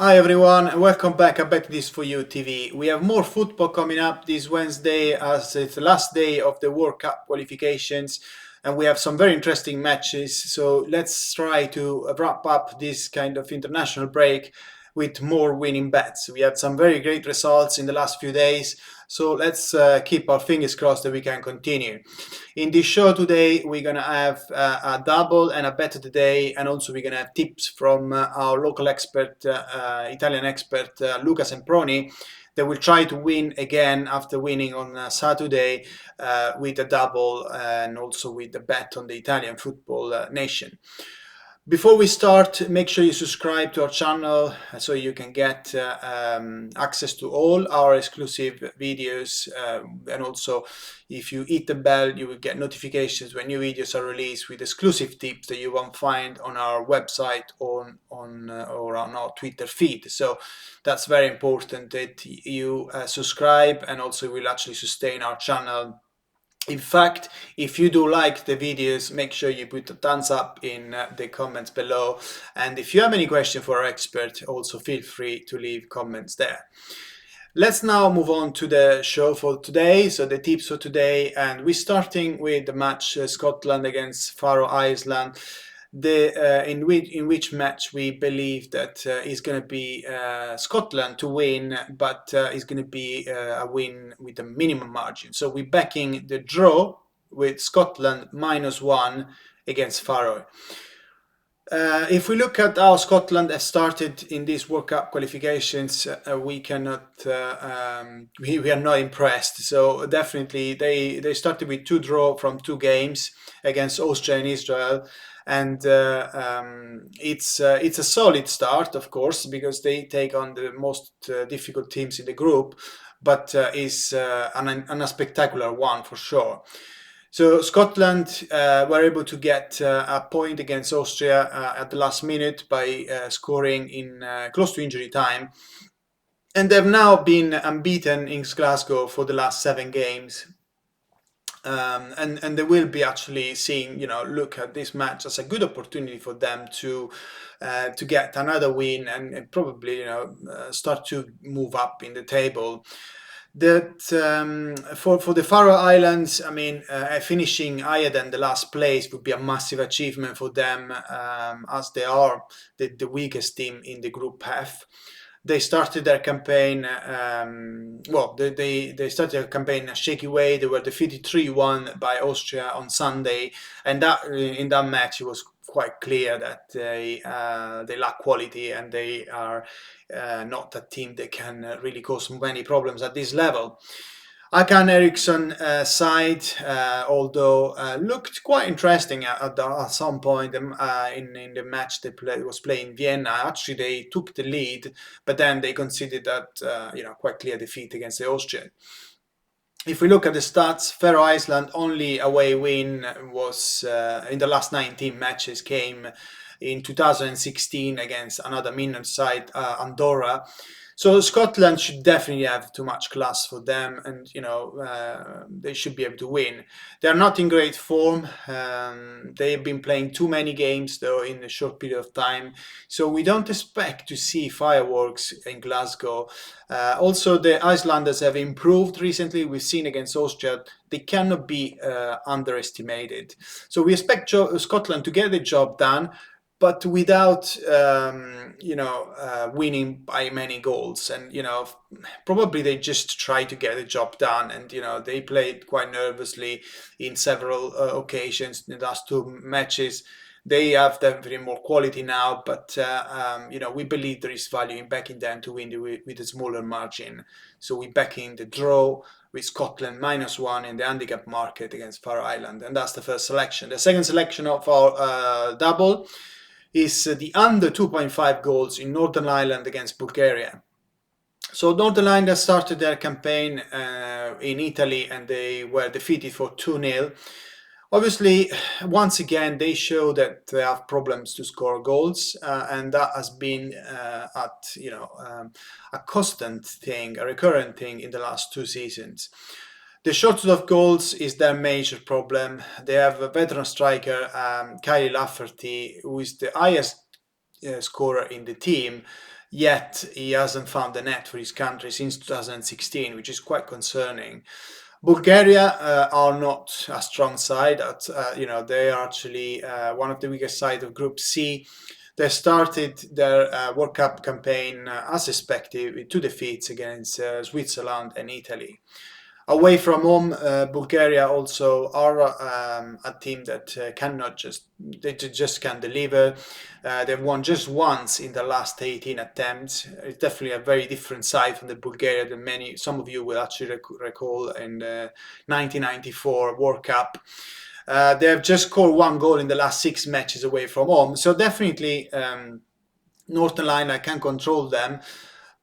Hi everyone, and welcome back. I bet this for you TV. We have more football coming up this Wednesday as it's the last day of the World Cup qualifications, and we have some very interesting matches. So let's try to wrap up this kind of international break with more winning bets. We had some very great results in the last few days, so let's keep our fingers crossed that we can continue. In this show today, we're gonna have a double and a bet of the day, and also we're gonna have tips from our local expert, Italian expert, Luca Semproni, that will try to win again after winning on Saturday with a double and also with the bet on the Italian football nation. Before we start, make sure you subscribe to our channel so you can get access to all our exclusive videos. And also, if you hit the bell, you will get notifications when new videos are released with exclusive tips that you won't find on our website or on our Twitter feed. So that's very important that you subscribe, and also will actually sustain our channel. In fact, if you do like the videos, make sure you put a thumbs up in the comments below. And if you have any question for our expert, also feel free to leave comments there. Let's now move on to the show for today. So the tips for today, and we're starting with the match Scotland against Faroe Island. In which match we believe that is going to be Scotland to win, but it's going to be a win with a minimum margin. So we're backing the draw with Scotland -1 against Faroe. If we look at how Scotland has started in these World Cup qualifications, we are not impressed. So definitely they started with 2 draw from 2 games against Austria and Israel. And it's a solid start, of course, because they take on the most difficult teams in the group, but is a spectacular one for sure. So Scotland were able to get a point against Austria at the last minute by scoring in close to injury time. And they've now been unbeaten in Glasgow for the last 7 games. And they will be actually seeing, look at this match as a good opportunity for them to get another win and probably, start to move up in the table. That for the Faroe Islands, I mean, finishing higher than the last place would be a massive achievement for them, as they are the weakest team in the Group F. They started their campaign, they started their campaign in a shaky way. They were defeated 3-1 by Austria on Sunday, and that in that match it was quite clear that they lack quality, and they are not a team that can really cause many problems at this level. Acca and Eriksson side, although looked quite interesting at some point in the match was playing in Vienna. Actually, they took the lead, but then they conceded that quite clear defeat against the Austrian. If we look at the stats, Faroe Island only away win was in the last 19 matches came in 2016 against another minor side, Andorra. So Scotland should definitely have too much class for them, and they should be able to win. They are not in great form. They have been playing too many games though in a short period of time, so we don't expect to see fireworks in Glasgow. Also, the Icelanders have improved recently. We've seen against Austria they cannot be underestimated. So we expect Scotland to get the job done, but without winning by many goals. And probably they just try to get the job done, and they played quite nervously in several occasions in the last 2 matches. They have definitely more quality now, but we believe there is value in backing them to win with a smaller margin. So we're backing the draw with Scotland -1 in the handicap market against Faroe Island, and that's the first selection. The second selection of our double is the under 2.5 goals in Northern Ireland against Bulgaria. So Northern Ireland started their campaign in Italy, and they were defeated for 2-0. Obviously, once again, they show that they have problems to score goals, and that has been a constant thing, a recurrent thing in the last 2 seasons. The shortage of goals is their major problem. They have a veteran striker, Kyle Lafferty, who is the highest scorer in the team, yet he hasn't found the net for his country since 2016, which is quite concerning. Bulgaria are not a strong side. They are actually one of the weakest side of Group C. They started their World Cup campaign as expected with 2 defeats against Switzerland and Italy. Away from home, Bulgaria also are a team that they just can't deliver. They've won just once in the last 18 attempts. It's definitely a very different side from the Bulgaria that some of you will actually recall in the 1994 World Cup. They have just scored 1 goal in the last 6 matches away from home. So definitely Northern Ireland can control them.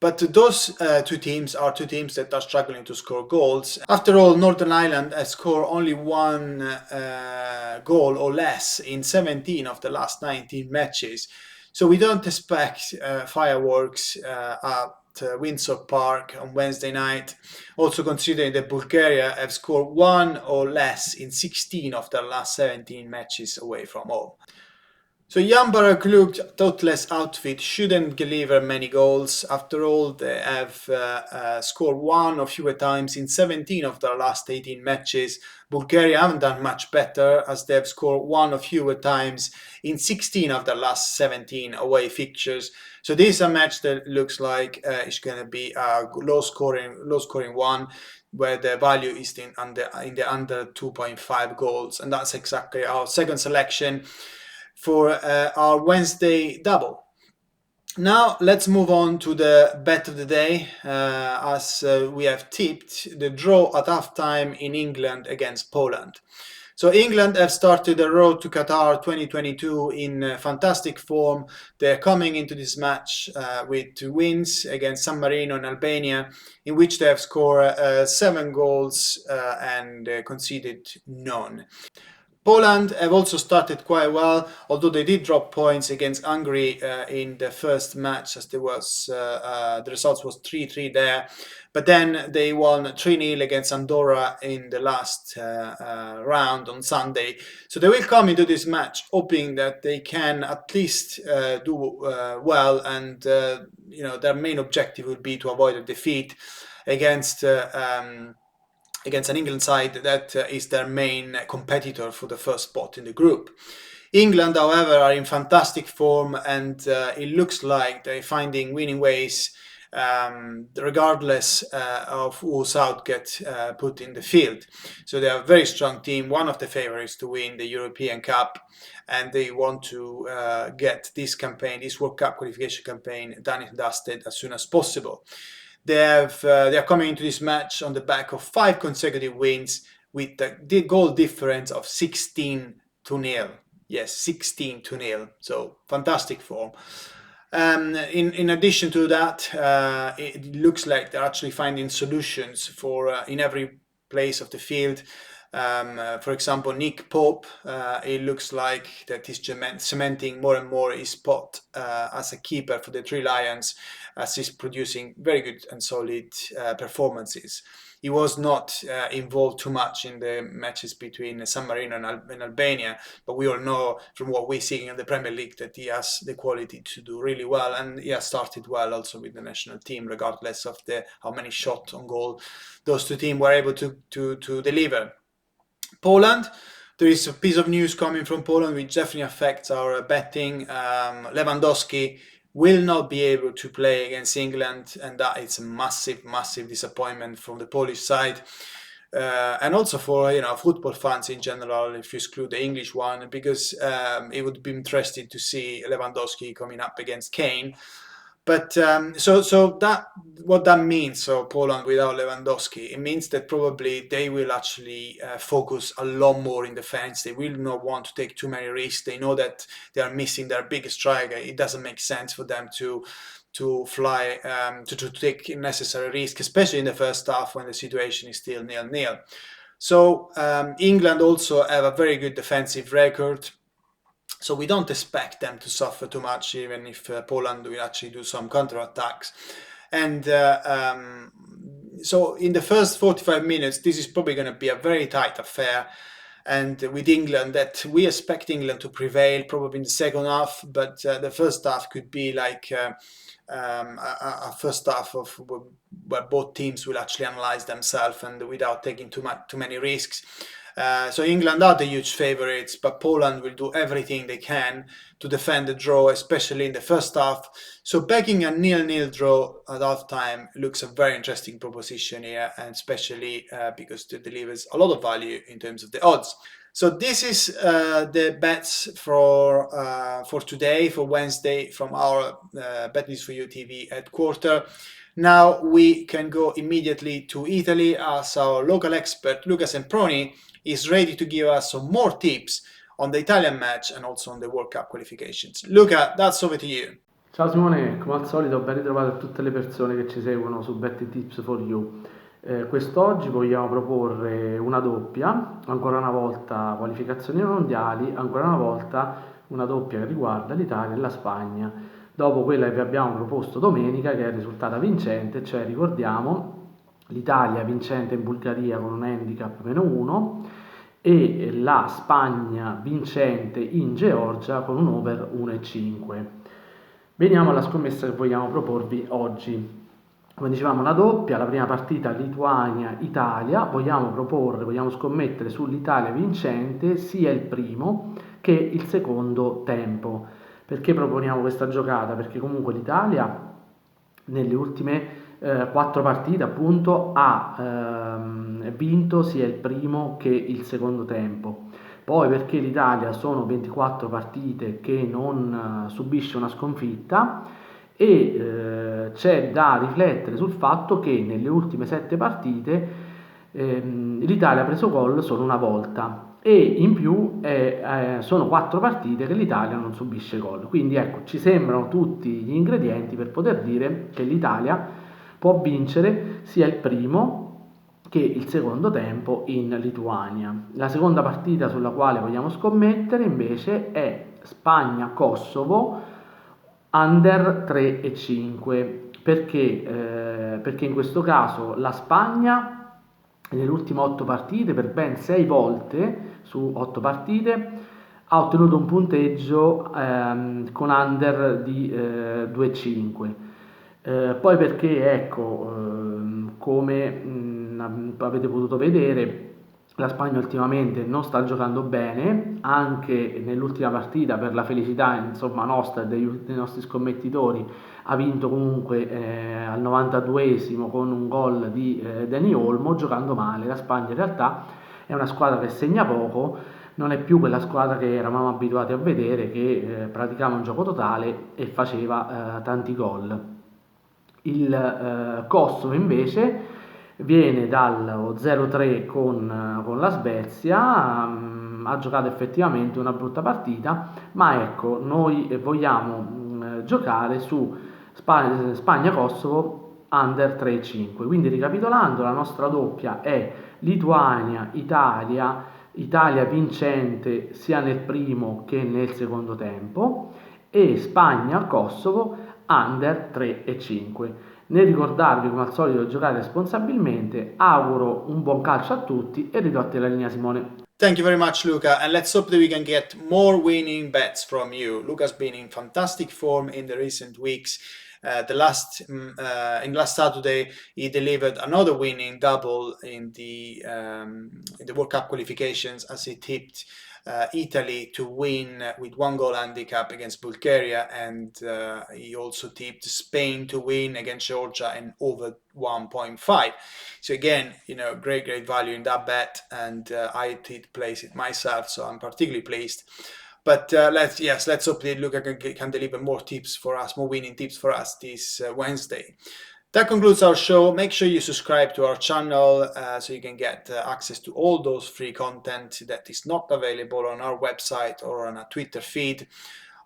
But those 2 teams are 2 teams that are struggling to score goals. After all, Northern Ireland has scored only 1 goal or less in 17 of the last 19 matches. So we don't expect fireworks at Windsor Park on Wednesday night. Also considering that Bulgaria have scored 1 or less in 16 of their last 17 matches away from home. So Jan Barakluk's thoughtless outfit shouldn't deliver many goals. After all, they have scored 1 or fewer times in 17 of their last 18 matches. Bulgaria haven't done much better, as they have scored 1 or fewer times in 16 of their last 17 away fixtures. So this is a match that looks like it's going to be a low-scoring one, where the value is in the under 2.5 goals, and that's exactly our second selection for our Wednesday double. Now let's move on to the bet of the day, as we have tipped the draw at halftime in England against Poland. So England have started the road to Qatar 2022 in fantastic form. They're coming into this match with 2 wins against San Marino and Albania, in which they have scored 7 goals and conceded none. Poland have also started quite well, although they did drop points against Hungary in the first match, as the results was 3-3 there. But then they won 3-0 against Andorra in the last round on Sunday. So they will come into this match hoping that they can at least do well, and their main objective will be to avoid a defeat against an England side that is their main competitor for the first spot in the group. England, however, are in fantastic form, and it looks like they're finding winning ways regardless of who Southgate put in the field. So they are a very strong team, one of the favorites to win the European Cup, and they want to get this World Cup qualification campaign done and dusted as soon as possible. They are coming into this match on the back of 5 consecutive wins with the goal difference of 16-0. Yes, 16-0. So fantastic form. In addition to that, it looks like they're actually finding solutions for in every place of the field. For example, Nick Pope, it looks like that he's cementing more and more his spot as a keeper for the Three Lions, as he's producing very good and solid performances. He was not involved too much in the matches between San Marino and Albania, but we all know from what we're seeing in the Premier League that he has the quality to do really well, and he has started well also with the national team, regardless of how many shots on goal those 2 teams were able to deliver. Poland, there is a piece of news coming from Poland which definitely affects our betting. Lewandowski will not be able to play against England, and that is a massive, massive disappointment from the Polish side. And also for football fans in general, if you exclude the English one, because it would be interesting to see Lewandowski coming up against Kane. But so that what that means, so Poland without Lewandowski, it means that probably they will actually focus a lot more in defense. They will not want to take too many risks. They know that they are missing their biggest striker. It doesn't make sense for them to fly to take necessary risk, especially in the first half when the situation is still 0-0. So England also have a very good defensive record. So we don't expect them to suffer too much, even if Poland will actually do some counter-attacks. And so in the first 45 minutes, this is probably going to be a very tight affair. And with England, that we expect England to prevail probably in the second half, but the first half could be like a first half of where both teams will actually analyze themselves and without taking too many risks. So England are the huge favourites, but Poland will do everything they can to defend the draw, especially in the first half. So backing a 0-0 draw at half-time looks a very interesting proposition here, and especially because it delivers a lot of value in terms of the odds. So this is the bets for today, for Wednesday, from our Bet News for You TV headquarter. Now we can go immediately to Italy, as our local expert Luca Semproni is ready to give us some more tips on the Italian match and also on the World Cup qualifications. Luca, that's over to you. Ciao Simone, come al solito ben ritrovato a tutte le persone che ci seguono su Bet Tips for You. Quest'oggi vogliamo proporre una doppia, ancora una volta qualificazioni mondiali, ancora una volta una doppia che riguarda l'Italia e la Spagna, dopo quella che vi abbiamo proposto domenica che è risultata vincente, cioè ricordiamo l'Italia vincente in Bulgaria con un handicap -1 e la Spagna vincente in Georgia con un over 1,5. Veniamo alla scommessa che vogliamo proporvi oggi. Come dicevamo, una doppia, la prima partita Lituania-Italia, vogliamo scommettere sull'Italia vincente sia il primo che il secondo tempo. Perché proponiamo questa giocata? Perché comunque l'Italia nelle ultime 4 partite appunto ha vinto sia il primo che il secondo tempo. Poi perché l'Italia sono 24 partite che non subisce una sconfitta e c'è da riflettere sul fatto che nelle ultime 7 partite l'Italia ha preso gol solo una volta e in più sono 4 partite che l'Italia non subisce gol. Quindi ecco, ci sembrano tutti gli ingredienti per poter dire che l'Italia può vincere sia il primo che il secondo tempo in Lituania. La seconda partita sulla quale vogliamo scommettere invece è Spagna-Kosovo under 3,5 perché in questo caso la Spagna nelle ultime 8 partite per ben 6 volte su 8 partite ha ottenuto un punteggio con under di 2,5. Poi perché ecco come avete potuto vedere la Spagna ultimamente non sta giocando bene, anche nell'ultima partita per la felicità insomma nostra e dei nostri scommettitori ha vinto comunque al 92esimo con un gol di Dani Olmo giocando male. La Spagna in realtà è una squadra che segna poco, non è più quella squadra che eravamo abituati a vedere che praticava un gioco totale e faceva tanti gol. Il Kosovo invece viene dallo 0-3 con la Svezia, ha giocato effettivamente una brutta partita, ma ecco, noi vogliamo giocare su Spagna-Kosovo under 3,5. Quindi ricapitolando, la nostra doppia è Lituania-Italia, Italia vincente sia nel primo che nel secondo tempo, e Spagna-Kosovo under 3,5. Nel ricordarvi come al solito di giocare responsabilmente, auguro un buon calcio a tutti e ridotto alla linea Simone. Thank you very much, Luca, and let's hope that we can get more winning bets from you. Luca's been in fantastic form in the recent weeks. In last Saturday, he delivered another winning double in the World Cup qualifications as he tipped Italy to win with 1 goal handicap against Bulgaria, and he also tipped Spain to win against Georgia and over 1.5. So again, great value in that bet, and I did place it myself, so I'm particularly pleased. But let's hope that Luca can deliver more tips for us, more winning tips for us this Wednesday. That concludes our show. Make sure you subscribe to our channel so you can get access to all those free content that is not available on our website or on our Twitter feed.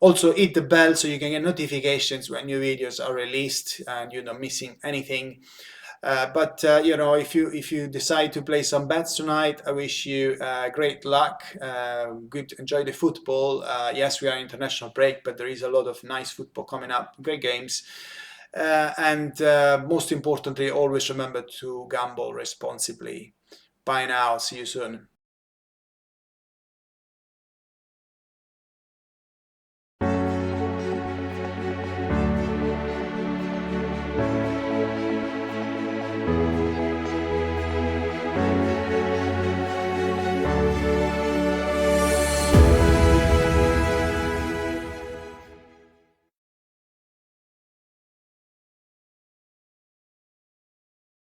Also, hit the bell so you can get notifications when new videos are released and you're not missing anything. But if you decide to play some bets tonight, I wish you great luck. Enjoy the football. Yes, we are in international break, but there is a lot of nice football coming up. Great games. And most importantly, always remember to gamble responsibly. Bye now. See you soon.